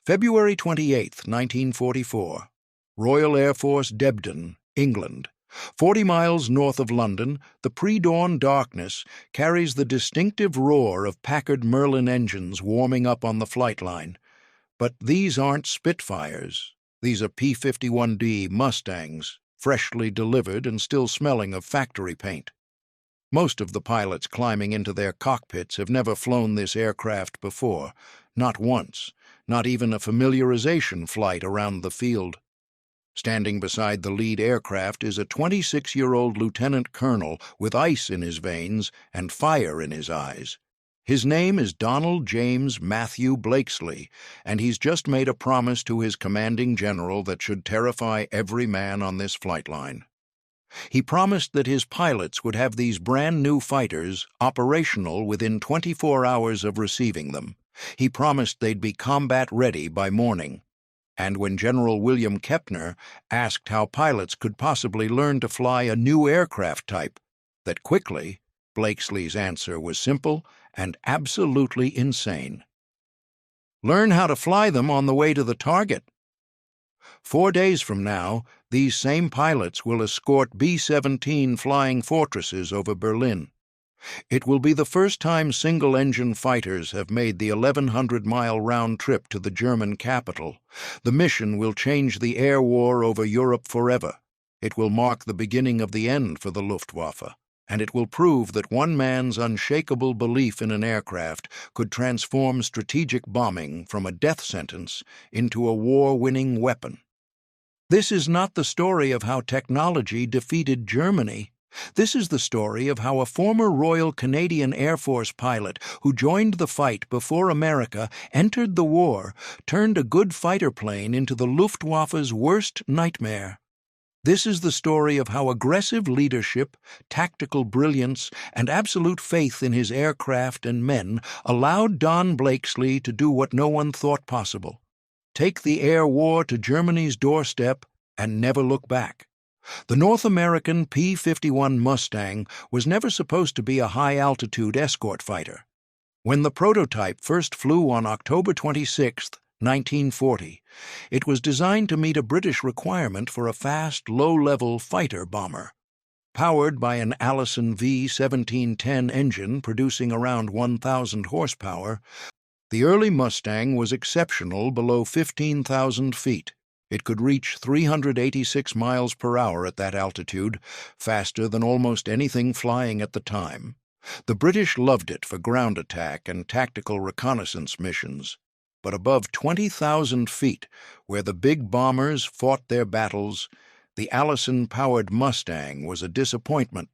February 28, 1944. Royal Air Force, Debden, England. 40 miles north of London, the pre-dawn darkness carries the distinctive roar of Packard Merlin engines warming up on the flight line. But these aren't Spitfires. These are P-51B Mustangs, freshly delivered and still smelling of factory paint. Most of the pilots climbing into their cockpits have never flown this aircraft before, not once, not even a familiarization flight around the field. Standing beside the lead aircraft is a 26-year-old lieutenant colonel with ice in his veins and fire in his eyes. His name is Donald James Matthew Blakeslee, and he's just made a promise to his commanding general that should terrify every man on this flight line. He promised that his pilots would have these brand-new fighters operational within 24 hours of receiving them. He promised they'd be combat-ready by morning. And when General William Kepner asked how pilots could possibly learn to fly a new aircraft type, that quickly, Blakeslee's answer was simple and absolutely insane. Learn how to fly them on the way to the target. 4 days from now, these same pilots will escort B-17 Flying Fortresses over Berlin. It will be the first time single-engine fighters have made the 1,100-mile round trip to the German capital. The mission will change the air war over Europe forever. It will mark the beginning of the end for the Luftwaffe, and it will prove that one man's unshakable belief in an aircraft could transform strategic bombing from a death sentence into a war-winning weapon. This is not the story of how technology defeated Germany. This is the story of how a former Royal Canadian Air Force pilot who joined the fight before America entered the war turned a good fighter plane into the Luftwaffe's worst nightmare. This is the story of how aggressive leadership, tactical brilliance, and absolute faith in his aircraft and men allowed Don Blakeslee to do what no one thought possible: take the air war to Germany's doorstep and never look back. The North American P-51 Mustang was never supposed to be a high-altitude escort fighter. When the prototype first flew on October 26, 1940, it was designed to meet a British requirement for a fast, low-level fighter bomber. Powered by an Allison V-1710 engine producing around 1,000 horsepower, the early Mustang was exceptional below 15,000 feet. It could reach 386 miles per hour at that altitude, faster than almost anything flying at the time. The British loved it for ground attack and tactical reconnaissance missions. But above 20,000 feet, where the big bombers fought their battles, the Allison-powered Mustang was a disappointment.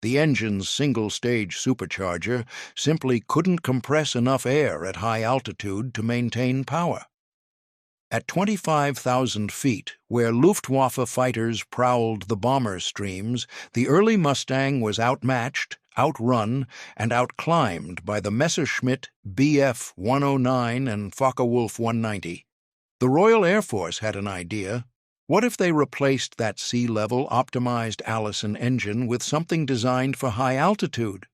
The engine's single-stage supercharger simply couldn't compress enough air at high altitude to maintain power. At 25,000 feet, where Luftwaffe fighters prowled the bomber streams, the early Mustang was outmatched, outrun, and outclimbed by the Messerschmitt Bf 109 and Focke-Wulf 190. The Royal Air Force had an idea. What if they replaced that sea-level optimized Allison engine with something designed for high altitude?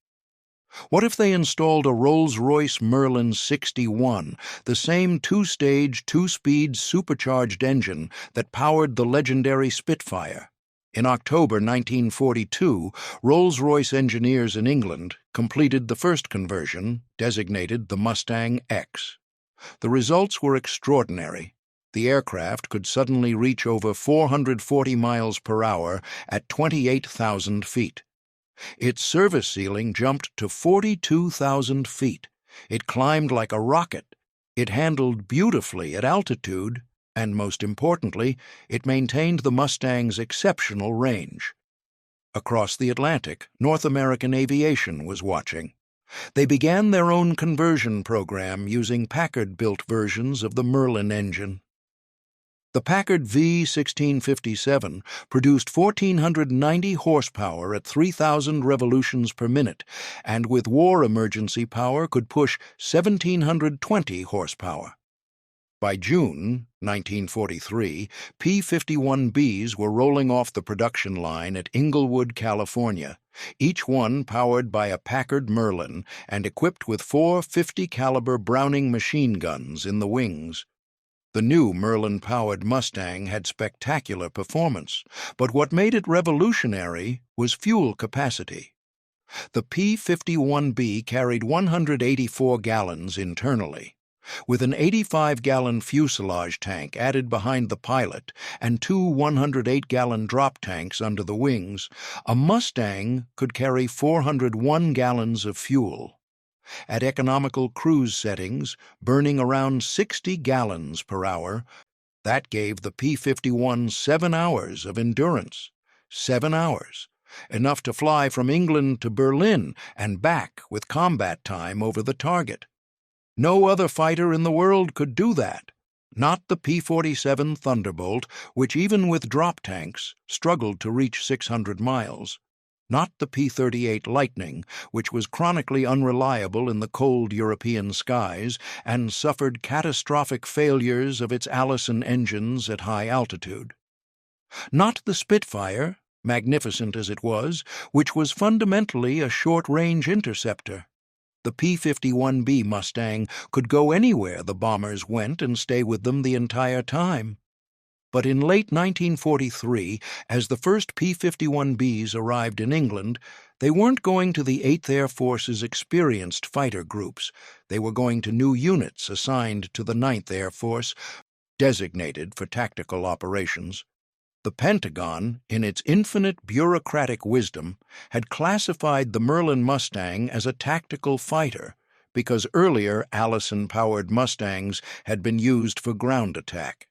What if they installed a Rolls-Royce Merlin 61, the same two-stage, two-speed supercharged engine that powered the legendary Spitfire? In October 1942, Rolls-Royce engineers in England completed the first conversion, designated the Mustang X. The results were extraordinary. The aircraft could suddenly reach over 440 miles per hour at 28,000 feet. Its service ceiling jumped to 42,000 feet. It climbed like a rocket. It handled beautifully at altitude, and most importantly, it maintained the Mustang's exceptional range. Across the Atlantic, North American aviation was watching. They began their own conversion program using Packard-built versions of the Merlin engine. The Packard V-1657 produced 1,490 horsepower at 3,000 revolutions per minute, and with war emergency power could push 1,720 horsepower. By June 1943, P-51Bs were rolling off the production line at Inglewood, California, each one powered by a Packard Merlin and equipped with 4 50-caliber Browning machine guns in the wings. The new Merlin-powered Mustang had spectacular performance, but what made it revolutionary was fuel capacity. The P-51B carried 184 gallons internally. With an 85-gallon fuselage tank added behind the pilot and two 108-gallon drop tanks under the wings, a Mustang could carry 401 gallons of fuel. At economical cruise settings, burning around 60 gallons per hour, that gave the P-51 7 hours of endurance. 7 hours. Enough to fly from England to Berlin and back with combat time over the target. No other fighter in the world could do that. Not the P-47 Thunderbolt, which even with drop tanks struggled to reach 600 miles. Not the P-38 Lightning, which was chronically unreliable in the cold European skies and suffered catastrophic failures of its Allison engines at high altitude. Not the Spitfire, magnificent as it was, which was fundamentally a short-range interceptor. The P-51B Mustang could go anywhere the bombers went and stay with them the entire time. But in late 1943, as the first P-51Bs arrived in England, they weren't going to the 8th Air Force's experienced fighter groups. They were going to new units assigned to the 9th Air Force, designated for tactical operations. The Pentagon, in its infinite bureaucratic wisdom, had classified the Merlin Mustang as a tactical fighter because earlier Allison-powered Mustangs had been used for ground attack.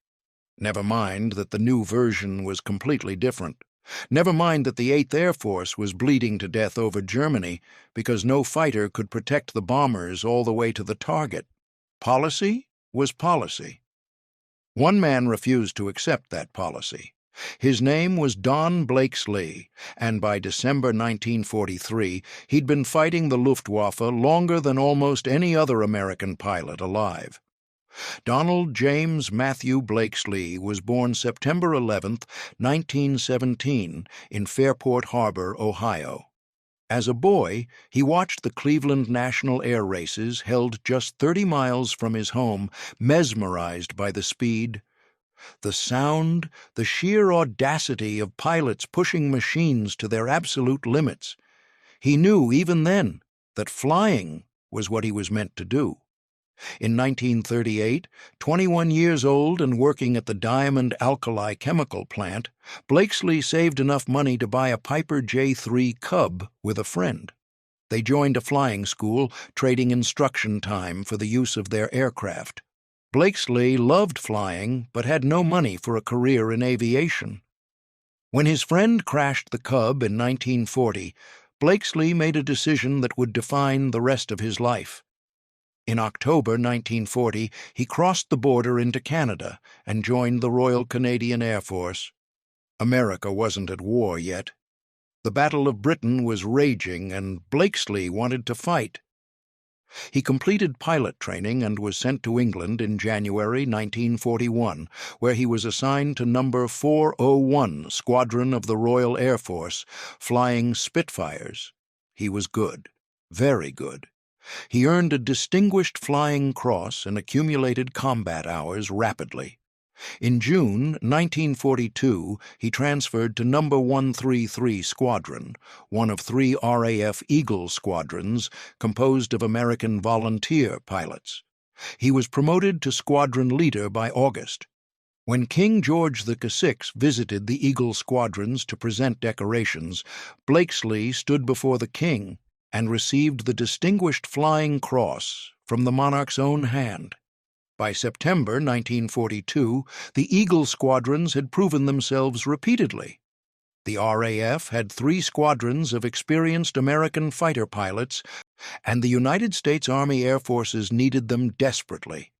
Never mind that the new version was completely different. Never mind that the 8th Air Force was bleeding to death over Germany because no fighter could protect the bombers all the way to the target. Policy was policy. One man refused to accept that policy. His name was Don Blakeslee, and by December 1943 he'd been fighting the Luftwaffe longer than almost any other American pilot alive. Donald James Matthew Blakeslee was born September 11, 1917, in Fairport Harbor, Ohio. As a boy, he watched the Cleveland National Air Races held just 30 miles from his home, mesmerized by the speed, the sound, the sheer audacity of pilots pushing machines to their absolute limits. He knew even then that flying was what he was meant to do. In 1938, 21 years old and working at the Diamond Alkali Chemical Plant, Blakeslee saved enough money to buy a Piper J3 Cub with a friend. They joined a flying school, trading instruction time for the use of their aircraft. Blakeslee loved flying, but had no money for a career in aviation. When his friend crashed the Cub in 1940, Blakeslee made a decision that would define the rest of his life. In October 1940, he crossed the border into Canada and joined the Royal Canadian Air Force. America wasn't at war yet. The Battle of Britain was raging, and Blakeslee wanted to fight. He completed pilot training and was sent to England in January 1941, where he was assigned to No. 401 Squadron of the Royal Air Force, flying Spitfires. He was good, very good. He earned a Distinguished Flying Cross and accumulated combat hours rapidly. In June 1942, he transferred to No. 133 Squadron, one of 3 RAF Eagle squadrons composed of American volunteer pilots. He was promoted to squadron leader by August. When King George VI visited the Eagle squadrons to present decorations, Blakeslee stood before the king and received the Distinguished Flying Cross from the monarch's own hand. By September 1942, the Eagle squadrons had proven themselves repeatedly. The RAF had 3 squadrons of experienced American fighter pilots, and the United States Army Air Forces needed them desperately.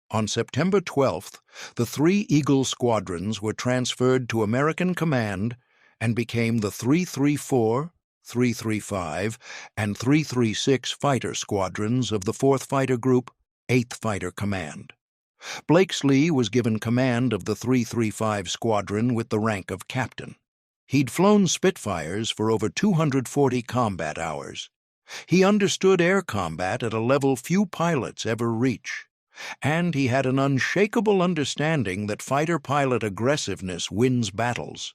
On September 12th, the 3 Eagle squadrons were transferred to American command and became the 334, 335, and 336 fighter squadrons of the 4th Fighter Group, 8th Fighter Command. Blakeslee was given command of the 335 Squadron with the rank of captain. He'd flown Spitfires for over 240 combat hours. He understood air combat at a level few pilots ever reach. And he had an unshakable understanding that fighter pilot aggressiveness wins battles.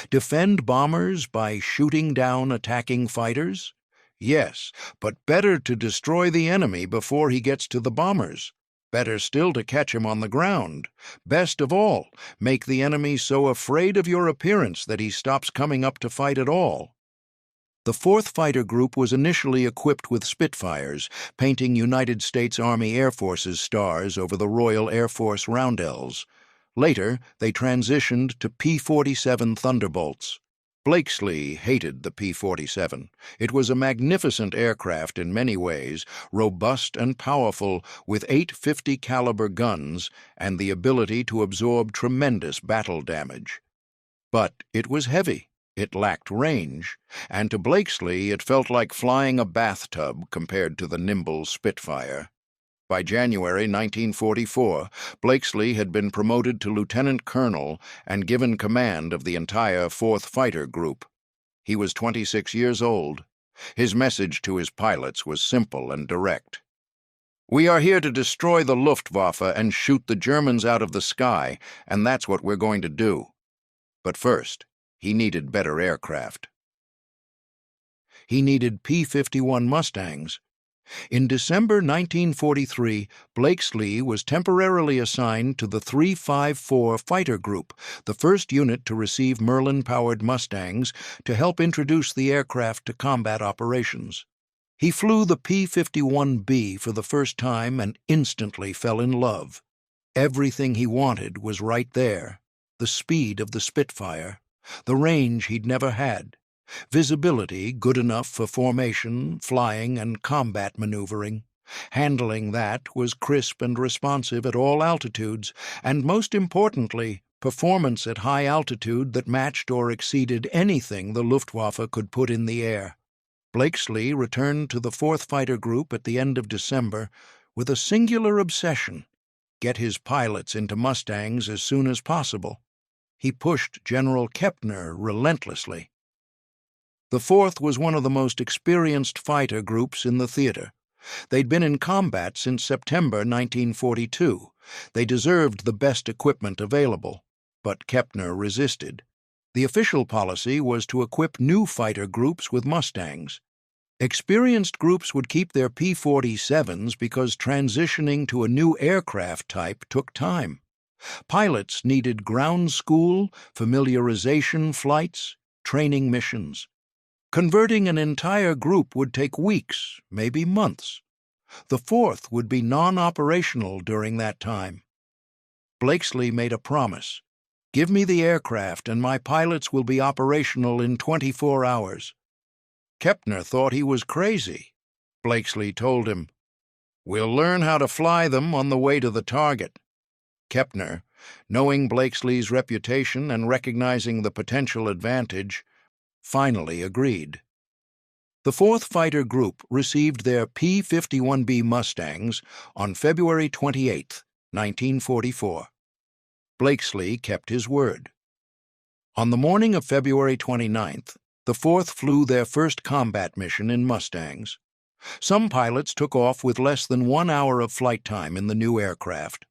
Defend bombers by shooting down attacking fighters? Yes, but better to destroy the enemy before he gets to the bombers. Better still to catch him on the ground. Best of all, make the enemy so afraid of your appearance that he stops coming up to fight at all. The 4th Fighter Group was initially equipped with Spitfires, painting United States Army Air Force's stars over the Royal Air Force roundels. Later, they transitioned to P-47 Thunderbolts. Blakeslee hated the P-47. It was a magnificent aircraft in many ways, robust and powerful, with 850 caliber guns and the ability to absorb tremendous battle damage. But it was heavy. It lacked range, and to Blakeslee it felt like flying a bathtub compared to the nimble Spitfire. By January 1944, Blakeslee had been promoted to lieutenant colonel and given command of the entire 4th Fighter Group. He was 26 years old. His message to his pilots was simple and direct. "We are here to destroy the Luftwaffe and shoot the Germans out of the sky, and that's what we're going to do. But first, he needed better aircraft." He needed P-51 Mustangs. In December 1943, Blakeslee was temporarily assigned to the 354 Fighter Group, the first unit to receive Merlin-powered Mustangs, to help introduce the aircraft to combat operations. He flew the P-51B for the first time and instantly fell in love. Everything he wanted was right there: the speed of the Spitfire, the range he'd never had, visibility good enough for formation, flying, and combat maneuvering. Handling that was crisp and responsive at all altitudes, and most importantly, performance at high altitude that matched or exceeded anything the Luftwaffe could put in the air. Blakeslee returned to the 4th Fighter Group at the end of December with a singular obsession: get his pilots into Mustangs as soon as possible. He pushed General Kepner relentlessly. The 4th was one of the most experienced fighter groups in the theater. They'd been in combat since September 1942. They deserved the best equipment available, but Kepner resisted. The official policy was to equip new fighter groups with Mustangs. Experienced groups would keep their P-47s because transitioning to a new aircraft type took time. Pilots needed ground school, familiarization flights, training missions. Converting an entire group would take weeks, maybe months. The 4th would be non-operational during that time. Blakeslee made a promise: "Give me the aircraft and my pilots will be operational in 24 hours. Kepner thought he was crazy. Blakeslee told him, "We'll learn how to fly them on the way to the target." Kepner, knowing Blakeslee's reputation and recognizing the potential advantage, finally agreed. The 4th Fighter Group received their P-51B Mustangs on February 28, 1944. Blakeslee kept his word. On the morning of February 29th, the 4th flew their first combat mission in Mustangs. Some pilots took off with less than 1 hour of flight time in the new aircraft.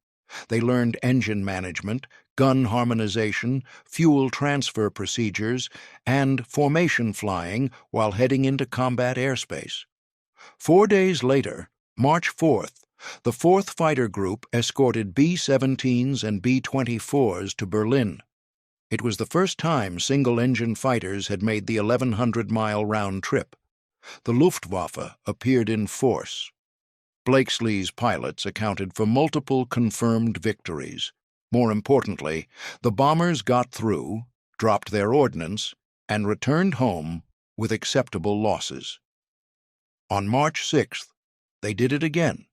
They learned engine management, gun harmonization, fuel transfer procedures, and formation flying while heading into combat airspace. 4 days later, March 4th, the 4th Fighter Group escorted B-17s and B-24s to Berlin. It was the first time single-engine fighters had made the 1,100-mile round trip. The Luftwaffe appeared in force. Blakeslee's pilots accounted for multiple confirmed victories. More importantly, the bombers got through, dropped their ordnance, and returned home with acceptable losses. On March 6th, they did it again.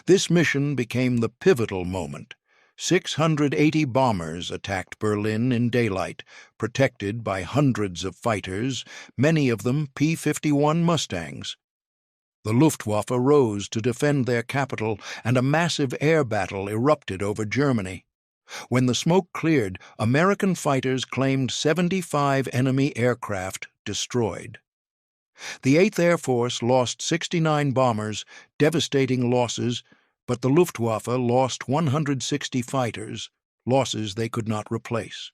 This mission became the pivotal moment. 680 bombers attacked Berlin in daylight, protected by hundreds of fighters, many of them P-51 Mustangs. The Luftwaffe rose to defend their capital, and a massive air battle erupted over Germany. When the smoke cleared, American fighters claimed 75 enemy aircraft destroyed. The 8th Air Force lost 69 bombers, devastating losses, but the Luftwaffe lost 160 fighters, losses they could not replace.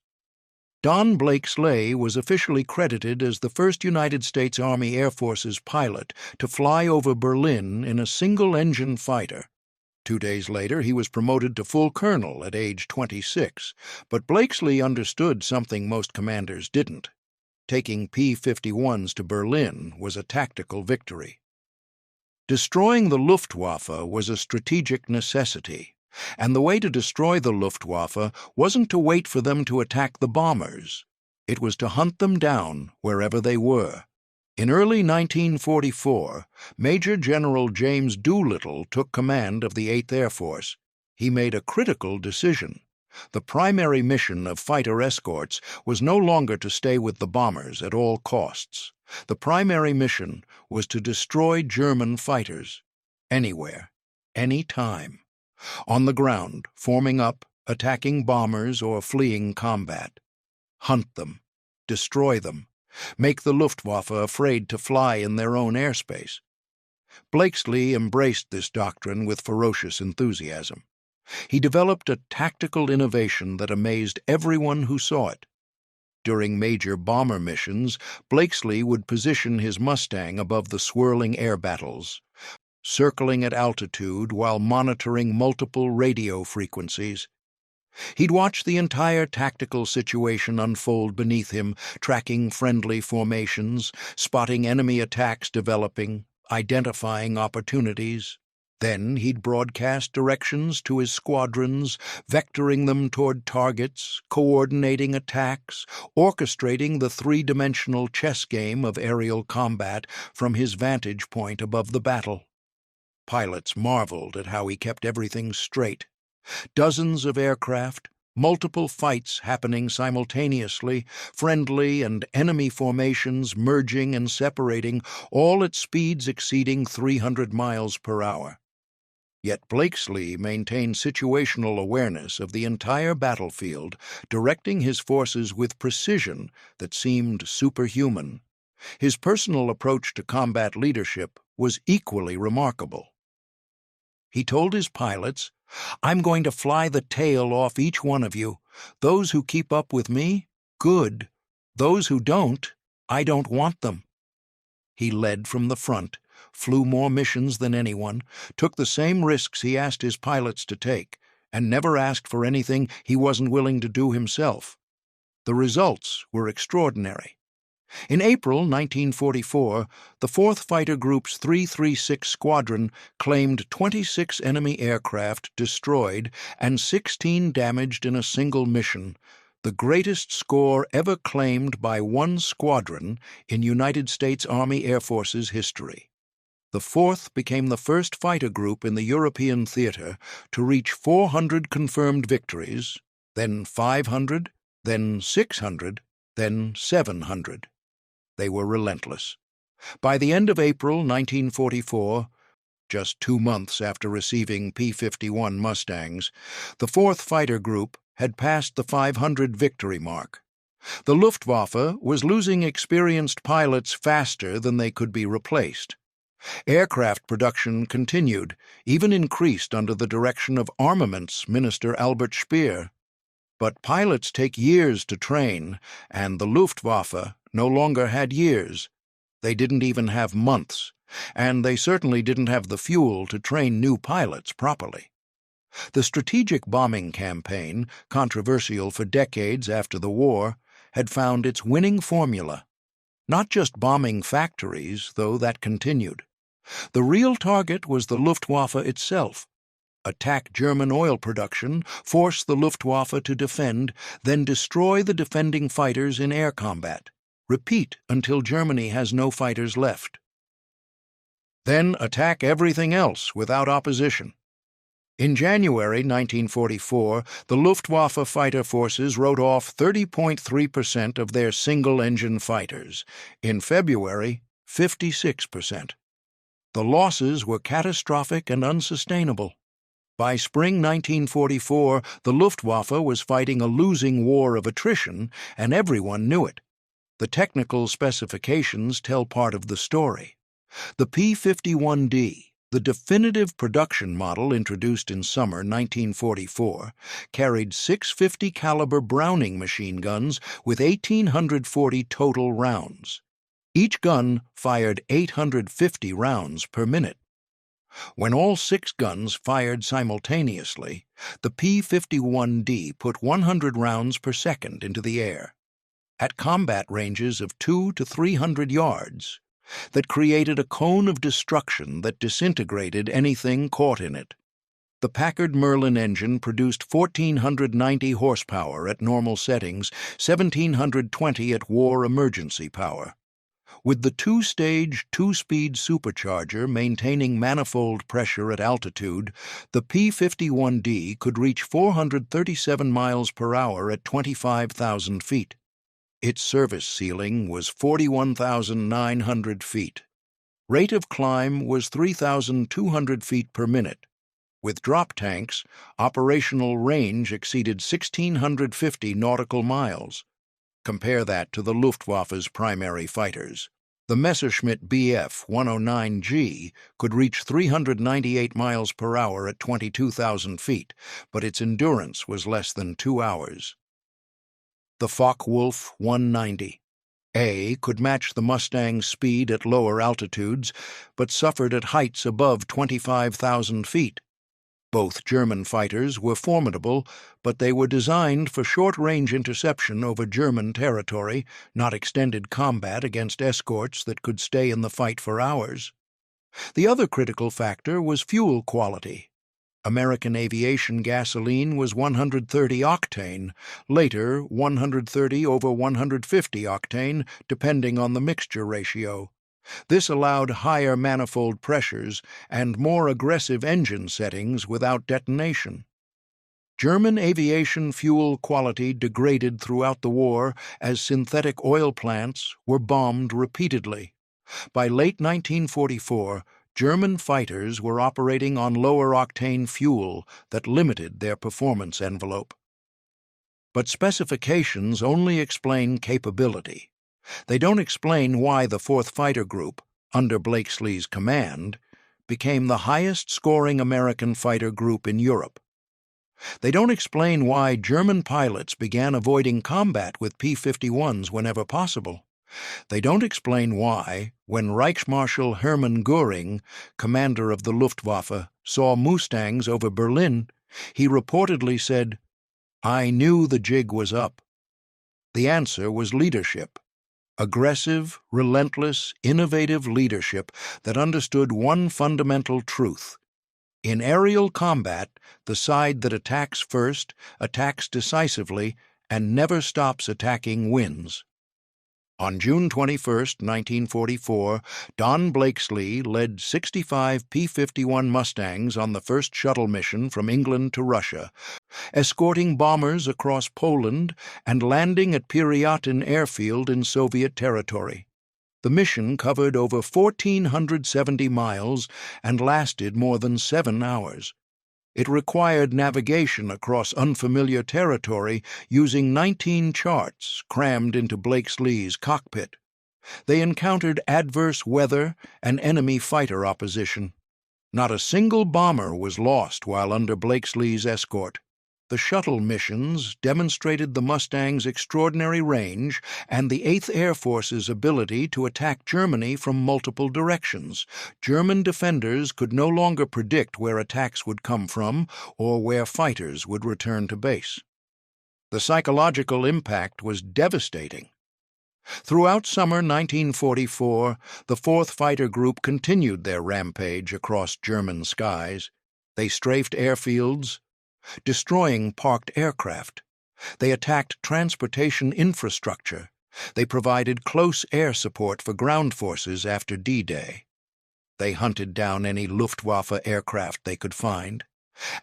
Don Blakeslee was officially credited as the first United States Army Air Force's pilot to fly over Berlin in a single-engine fighter. 2 days later, he was promoted to full colonel at age 26, but Blakeslee understood something most commanders didn't. Taking P-51s to Berlin was a tactical victory. Destroying the Luftwaffe was a strategic necessity, and the way to destroy the Luftwaffe wasn't to wait for them to attack the bombers. It was to hunt them down wherever they were. In early 1944, Major General James Doolittle took command of the 8th Air Force. He made a critical decision. The primary mission of fighter escorts was no longer to stay with the bombers at all costs. The primary mission was to destroy German fighters, anywhere, any time. On the ground, forming up, attacking bombers or fleeing combat. Hunt them, destroy them, make the Luftwaffe afraid to fly in their own airspace. Blakeslee embraced this doctrine with ferocious enthusiasm. He developed a tactical innovation that amazed everyone who saw it. During major bomber missions, Blakeslee would position his Mustang above the swirling air battles, circling at altitude while monitoring multiple radio frequencies. He'd watch the entire tactical situation unfold beneath him, tracking friendly formations, spotting enemy attacks developing, identifying opportunities. Then he'd broadcast directions to his squadrons, vectoring them toward targets, coordinating attacks, orchestrating the three-dimensional chess game of aerial combat from his vantage point above the battle. Pilots marveled at how he kept everything straight. Dozens of aircraft, multiple fights happening simultaneously, friendly and enemy formations merging and separating, all at speeds exceeding 300 miles per hour. Yet Blakeslee maintained situational awareness of the entire battlefield, directing his forces with precision that seemed superhuman. His personal approach to combat leadership was equally remarkable. He told his pilots, "I'm going to fly the tail off each one of you. Those who keep up with me, good. Those who don't, I don't want them." He led from the front, flew more missions than anyone, took the same risks he asked his pilots to take, and never asked for anything he wasn't willing to do himself. The results were extraordinary. In April 1944, the 4th Fighter Group's 336 Squadron claimed 26 enemy aircraft destroyed and 16 damaged in a single mission, the greatest score ever claimed by one squadron in United States Army Air Force's history. The 4th became the first fighter group in the European theater to reach 400 confirmed victories, then 500, then 600, then 700. They were relentless. By the end of April 1944, just 2 months after receiving P-51 Mustangs, the 4th Fighter Group had passed the 500 victory mark. The Luftwaffe was losing experienced pilots faster than they could be replaced. Aircraft production continued, even increased under the direction of Armaments Minister Albert Speer. But pilots take years to train, and the Luftwaffe no longer had years. They didn't even have months, and they certainly didn't have the fuel to train new pilots properly. The strategic bombing campaign, controversial for decades after the war, had found its winning formula. Not just bombing factories, though that continued. The real target was the Luftwaffe itself. Attack German oil production, force the Luftwaffe to defend, then destroy the defending fighters in air combat. Repeat until Germany has no fighters left. Then attack everything else without opposition. In January 1944, the Luftwaffe fighter forces wrote off 30.3% of their single-engine fighters. In February, 56%. The losses were catastrophic and unsustainable. By spring 1944, the Luftwaffe was fighting a losing war of attrition, and everyone knew it. The technical specifications tell part of the story. The P-51D, The definitive production model introduced in summer 1944 carried 650 caliber Browning machine guns with 1,840 total rounds. Each gun fired 850 rounds per minute. When all 6 guns fired simultaneously, the P-51D put 100 rounds per second into the air, at combat ranges of 200 to 300 yards, that created a cone of destruction that disintegrated anything caught in it. The Packard Merlin engine produced 1,490 horsepower at normal settings, 1,720 at war emergency power. With the 2-stage, 2-speed supercharger maintaining manifold pressure at altitude, the P-51D could reach 437 miles per hour at 25,000 feet. Its service ceiling was 41,900 feet. Rate of climb was 3,200 feet per minute. With drop tanks, operational range exceeded 1,650 nautical miles. Compare that to the Luftwaffe's primary fighters. The Messerschmitt Bf 109G could reach 398 miles per hour at 22,000 feet, but its endurance was less than 2 hours. The Focke-Wulf 190A could match the Mustang's speed at lower altitudes, but suffered at heights above 25,000 feet. Both German fighters were formidable, but they were designed for short-range interception over German territory, not extended combat against escorts that could stay in the fight for hours. The other critical factor was fuel quality. American aviation gasoline was 130 octane, later 130 over 150 octane, depending on the mixture ratio. This allowed higher manifold pressures and more aggressive engine settings without detonation. German aviation fuel quality degraded throughout the war as synthetic oil plants were bombed repeatedly. By late 1944, German fighters were operating on lower-octane fuel that limited their performance envelope. But specifications only explain capability. They don't explain why the 4th Fighter Group, under Blakeslee's command, became the highest-scoring American fighter group in Europe. They don't explain why German pilots began avoiding combat with P-51s whenever possible. They don't explain why, when Reichsmarschall Hermann Göring, commander of the Luftwaffe, saw Mustangs over Berlin, he reportedly said, "I knew the jig was up." The answer was leadership. Aggressive, relentless, innovative leadership that understood one fundamental truth. In aerial combat, the side that attacks first, attacks decisively, and never stops attacking wins. On June 21, 1944, Don Blakeslee led 65 P-51 Mustangs on the first shuttle mission from England to Russia, escorting bombers across Poland and landing at Pyryatyn airfield in Soviet territory. The mission covered over 1,470 miles and lasted more than 7 hours. It required navigation across unfamiliar territory using 19 charts crammed into Blakeslee's cockpit. They encountered adverse weather and enemy fighter opposition. Not a single bomber was lost while under Blakeslee's escort. The shuttle missions demonstrated the Mustang's extraordinary range and the 8th Air Force's ability to attack Germany from multiple directions. German defenders could no longer predict where attacks would come from or where fighters would return to base. The psychological impact was devastating. Throughout summer 1944, the 4th Fighter Group continued their rampage across German skies. They strafed airfields, destroying parked aircraft. They attacked transportation infrastructure. They provided close air support for ground forces after D-Day. They hunted down any Luftwaffe aircraft they could find,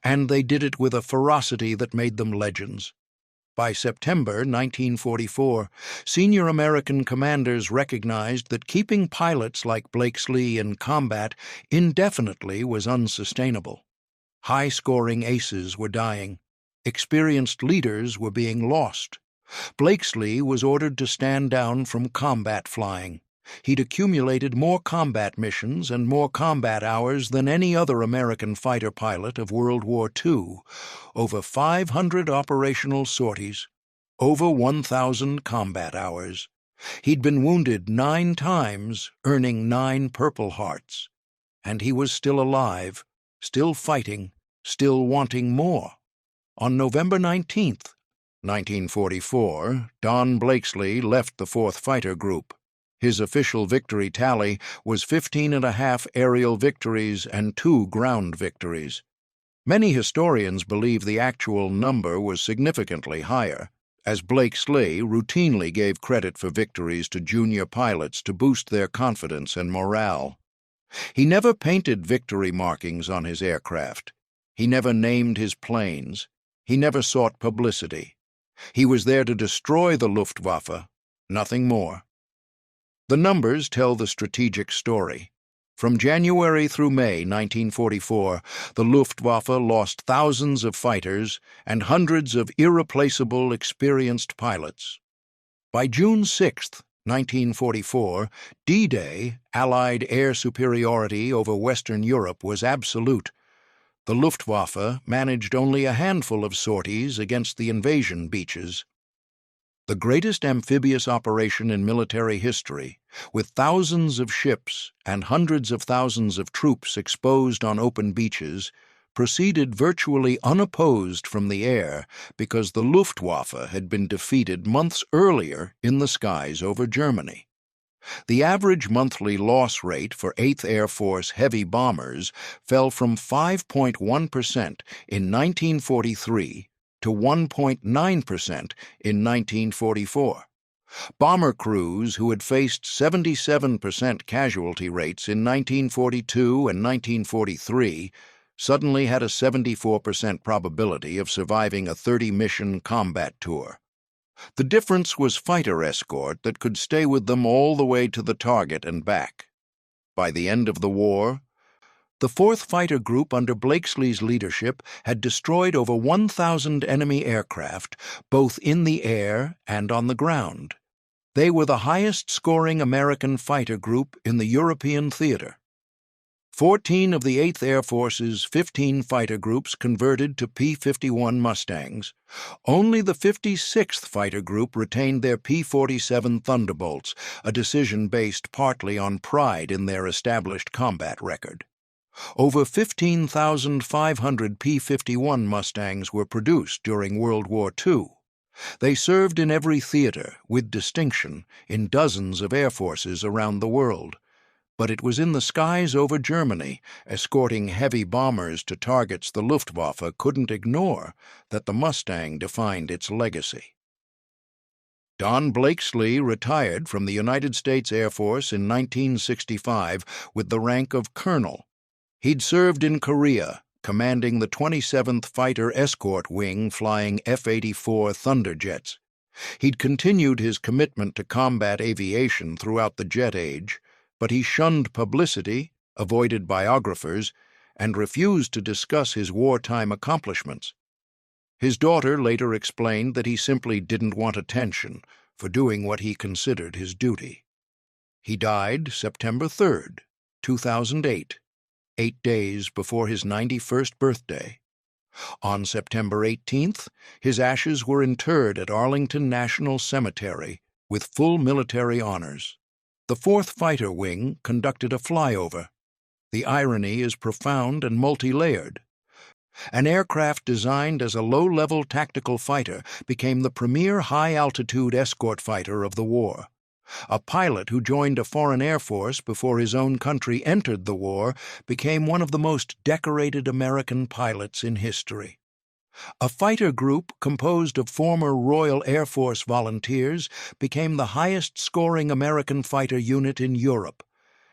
and they did it with a ferocity that made them legends. By September 1944, senior American commanders recognized that keeping pilots like Blakeslee in combat indefinitely was unsustainable. High-scoring aces were dying. Experienced leaders were being lost. Blakeslee was ordered to stand down from combat flying. He'd accumulated more combat missions and more combat hours than any other American fighter pilot of World War II, over 500 operational sorties, over 1,000 combat hours. He'd been wounded 9 times, earning 9 Purple Hearts. And he was still alive, still fighting, still wanting more. On November 19th, 1944, Don Blakeslee left the 4th Fighter Group. His official victory tally was 15.5 aerial victories and 2 ground victories. Many historians believe the actual number was significantly higher, as Blakeslee routinely gave credit for victories to junior pilots to boost their confidence and morale. He never painted victory markings on his aircraft. He never named his planes. He never sought publicity. He was there to destroy the Luftwaffe, nothing more. The numbers tell the strategic story. From January through May 1944, the Luftwaffe lost thousands of fighters and hundreds of irreplaceable, experienced pilots. By June 6, 1944, D-Day, Allied air superiority over Western Europe was absolute. The Luftwaffe managed only a handful of sorties against the invasion beaches. The greatest amphibious operation in military history, with thousands of ships and hundreds of thousands of troops exposed on open beaches, proceeded virtually unopposed from the air because the Luftwaffe had been defeated months earlier in the skies over Germany. The average monthly loss rate for 8th Air Force heavy bombers fell from 5.1% in 1943 to 1.9% in 1944. Bomber crews who had faced 77% casualty rates in 1942 and 1943 suddenly had a 74% probability of surviving a 30-mission combat tour. The difference was fighter escort that could stay with them all the way to the target and back. By the end of the war, the 4th Fighter Group under Blakeslee's leadership had destroyed over 1,000 enemy aircraft, both in the air and on the ground. They were the highest-scoring American fighter group in the European theater. 14 of the 8th Air Force's 15 fighter groups converted to P-51 Mustangs. Only the 56th Fighter Group retained their P-47 Thunderbolts, a decision based partly on pride in their established combat record. Over 15,500 P-51 Mustangs were produced during World War II. They served in every theater, with distinction, in dozens of air forces around the world. But it was in the skies over Germany, escorting heavy bombers to targets the Luftwaffe couldn't ignore, that the Mustang defined its legacy. Don Blakeslee retired from the United States Air Force in 1965 with the rank of colonel. He'd served in Korea, commanding the 27th Fighter Escort Wing flying F-84 Thunderjets. He'd continued his commitment to combat aviation throughout the jet age, but he shunned publicity, avoided biographers, and refused to discuss his wartime accomplishments. His daughter later explained that he simply didn't want attention for doing what he considered his duty. He died September 3, 2008, 8 days before his 91st birthday. On September 18th, his ashes were interred at Arlington National Cemetery with full military honors. The 4th Fighter Wing conducted a flyover. The irony is profound and multi-layered. An aircraft designed as a low-level tactical fighter became the premier high-altitude escort fighter of the war. A pilot who joined a foreign air force before his own country entered the war became one of the most decorated American pilots in history. A fighter group composed of former Royal Air Force volunteers became the highest-scoring American fighter unit in Europe,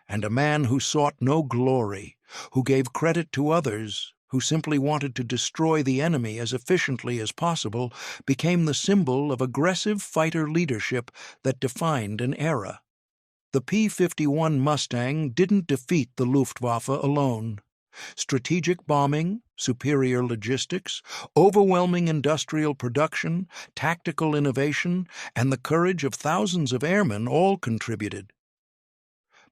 and a man who sought no glory, who gave credit to others, who simply wanted to destroy the enemy as efficiently as possible, became the symbol of aggressive fighter leadership that defined an era. The P-51 Mustang didn't defeat the Luftwaffe alone. Strategic bombing, superior logistics, overwhelming industrial production, tactical innovation, and the courage of thousands of airmen all contributed.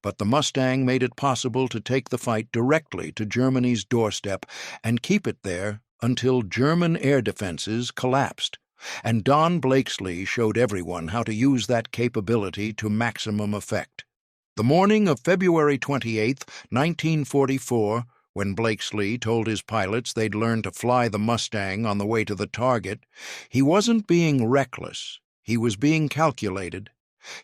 But the Mustang made it possible to take the fight directly to Germany's doorstep and keep it there until German air defenses collapsed. And Don Blakeslee showed everyone how to use that capability to maximum effect. The morning of February 28, 1944, when Blakeslee told his pilots they'd learn to fly the Mustang on the way to the target, he wasn't being reckless. He was being calculated.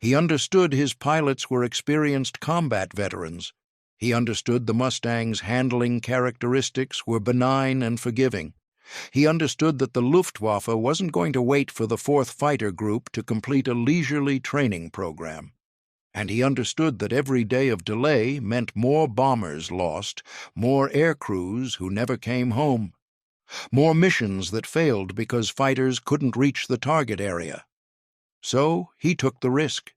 He understood his pilots were experienced combat veterans. He understood the Mustang's handling characteristics were benign and forgiving. He understood that the Luftwaffe wasn't going to wait for the 4th Fighter Group to complete a leisurely training program. And he understood that every day of delay meant more bombers lost, more air crews who never came home, more missions that failed because fighters couldn't reach the target area. So he took the risk.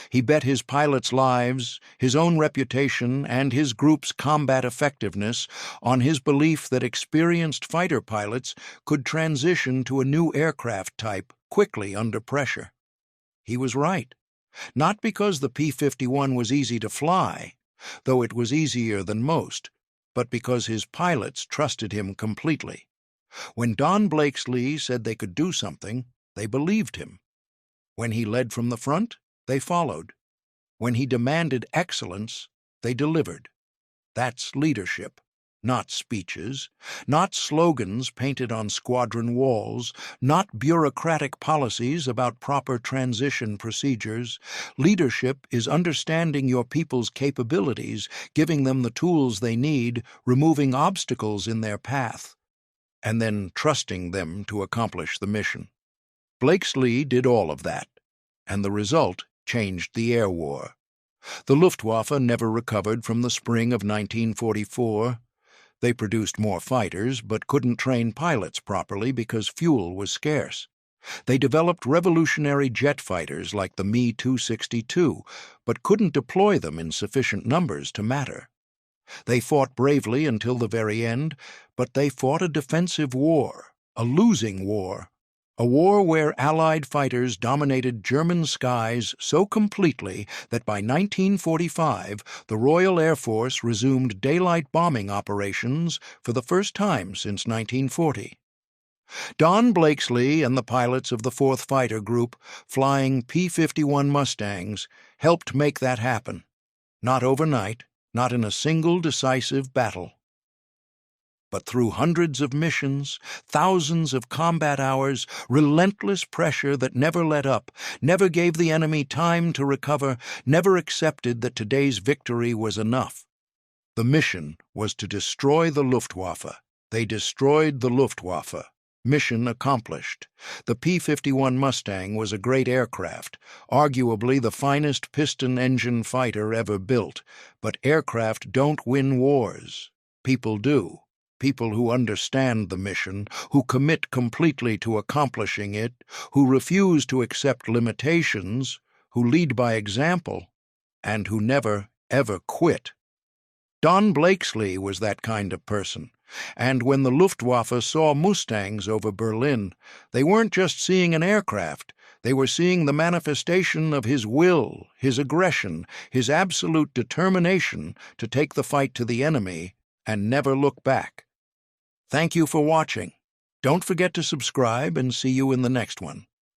He bet his pilots' lives, his own reputation, and his group's combat effectiveness on his belief that experienced fighter pilots could transition to a new aircraft type quickly under pressure. He was right. Not because the P-51 was easy to fly, though it was easier than most, but because his pilots trusted him completely. When Don Blakeslee said they could do something, they believed him. When he led from the front, they followed. When he demanded excellence, they delivered. That's leadership. Not speeches, not slogans painted on squadron walls, not bureaucratic policies about proper transition procedures. Leadership is understanding your people's capabilities, giving them the tools they need, removing obstacles in their path, and then trusting them to accomplish the mission. Blakeslee did all of that, and the result changed the air war. The Luftwaffe never recovered from the spring of 1944. They produced more fighters, but couldn't train pilots properly because fuel was scarce. They developed revolutionary jet fighters like the Me-262, but couldn't deploy them in sufficient numbers to matter. They fought bravely until the very end, but they fought a defensive war, a losing war. A war where Allied fighters dominated German skies so completely that by 1945 the Royal Air Force resumed daylight bombing operations for the first time since 1940. Don Blakeslee and the pilots of the 4th Fighter Group, flying P-51 Mustangs, helped make that happen. Not overnight, not in a single decisive battle, but through hundreds of missions, thousands of combat hours, relentless pressure that never let up, never gave the enemy time to recover, never accepted that today's victory was enough. The mission was to destroy the Luftwaffe. They destroyed the Luftwaffe. Mission accomplished. The P-51 Mustang was a great aircraft, arguably the finest piston-engine fighter ever built, but aircraft don't win wars. People do. People who understand the mission, who commit completely to accomplishing it, who refuse to accept limitations, who lead by example, and who never, ever quit. Don Blakeslee was that kind of person, and when the Luftwaffe saw Mustangs over Berlin, they weren't just seeing an aircraft, they were seeing the manifestation of his will, his aggression, his absolute determination to take the fight to the enemy and never look back. Thank you for watching. Don't forget to subscribe and see you in the next one.